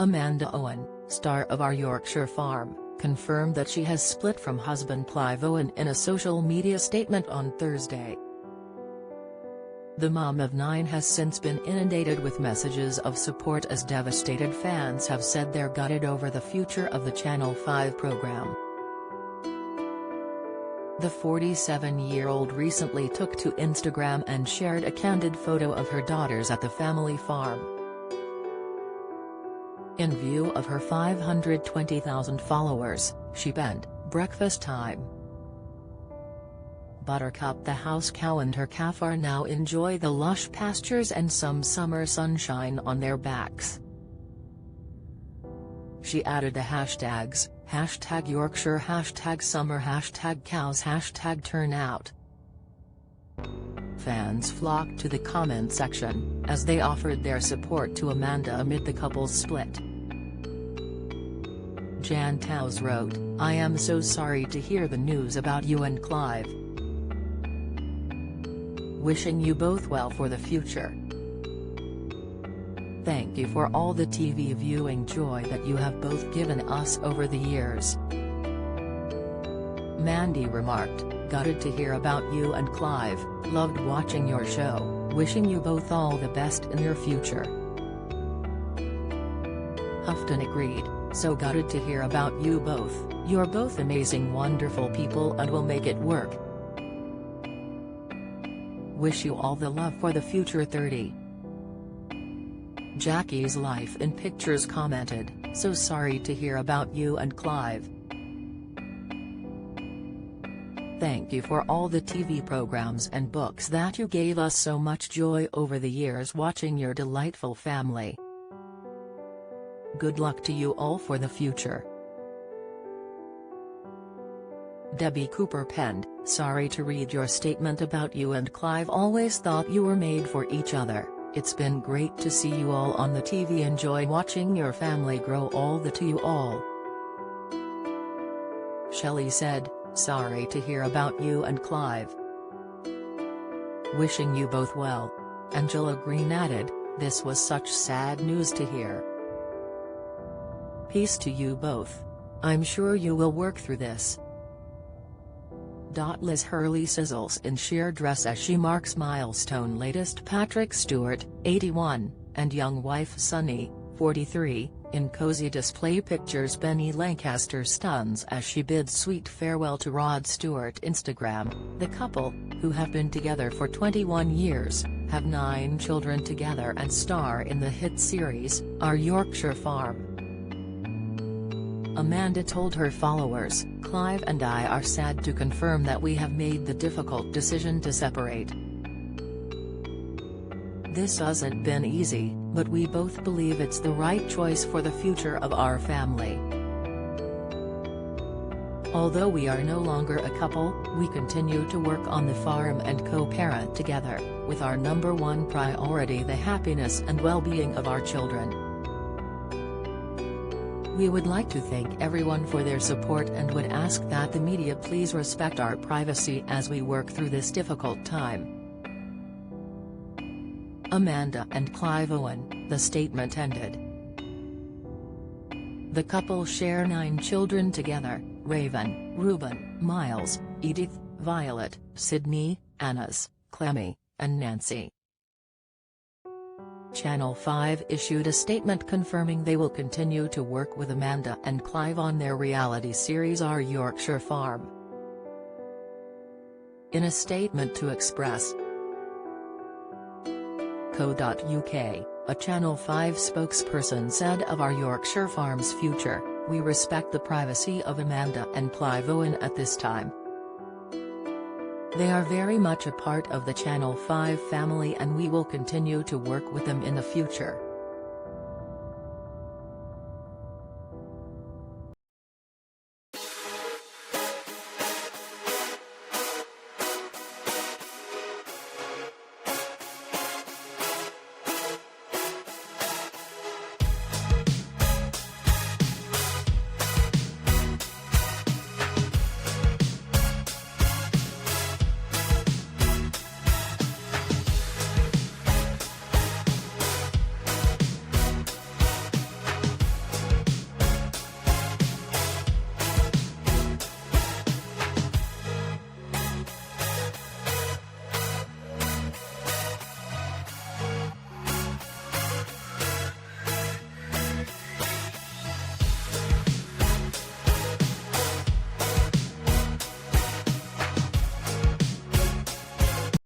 Amanda Owen, star of Our Yorkshire Farm, confirmed that she has split from husband Clive Owen in a social media statement on Thursday. The mom of 9 has since been inundated with messages of support as devastated fans have said they're gutted over the future of the Channel 5 program. The 47-year-old recently took to Instagram and shared a candid photo of her daughters at the family farm. In view of her 520,000 followers, she penned, "Breakfast time. Buttercup the house cow and her calf are now enjoy the lush pastures and some summer sunshine on their backs." She added the hashtags, #Yorkshire, #summer, #cows, #turnout. Fans flocked to the comment section, as they offered their support to Amanda amid the couple's split. Jan Towes wrote, "I am so sorry to hear the news about you and Clive. Wishing you both well for the future. Thank you for all the TV viewing joy that you have both given us over the years." Mandy remarked, "Gutted to hear about you and Clive, loved watching your show, wishing you both all the best in your future." Houghton agreed, "So gutted to hear about you both, you're both amazing wonderful people and will make it work. Wish you all the love for the future 30. Jackie's Life in Pictures commented, "So sorry to hear about you and Clive. Thank you for all the TV programs and books that you gave us so much joy over the years watching your delightful family. Good luck to you all for the future." Debbie Cooper penned, "Sorry to read your statement about you and Clive, always thought you were made for each other. It's been great to see you all on the TV, enjoy watching your family grow, all the to you all." Shelley said, "Sorry to hear about you and Clive. Wishing you both well." Angela Green added, "This was such sad news to hear. Peace to you both. I'm sure you will work through this." Liz Hurley sizzles in sheer dress as she marks milestone latest Patrick Stewart, 81, and young wife Sunny, 43, in cozy display pictures. Benny Lancaster stuns as she bids sweet farewell to Rod Stewart. Instagram, the couple, who have been together for 21 years, have 9 children together and star in the hit series, Our Yorkshire Farm. Amanda told her followers, "Clive and I are sad to confirm that we have made the difficult decision to separate. This hasn't been easy, but we both believe it's the right choice for the future of our family. Although we are no longer a couple, we continue to work on the farm and co-parent together, with our number one priority the happiness and well-being of our children. We would like to thank everyone for their support and would ask that the media please respect our privacy as we work through this difficult time." Amanda and Clive Owen, the statement ended. The couple share 9 children together: Raven, Reuben, Miles, Edith, Violet, Sydney, Annas, Clemmy, and Nancy. Channel 5 issued a statement confirming they will continue to work with Amanda and Clive on their reality series Our Yorkshire Farm. In a statement to Express.co.uk, a Channel 5 spokesperson said of Our Yorkshire Farm's future, "We respect the privacy of Amanda and Clive Owen at this time. They are very much a part of the Channel 5 family and we will continue to work with them in the future."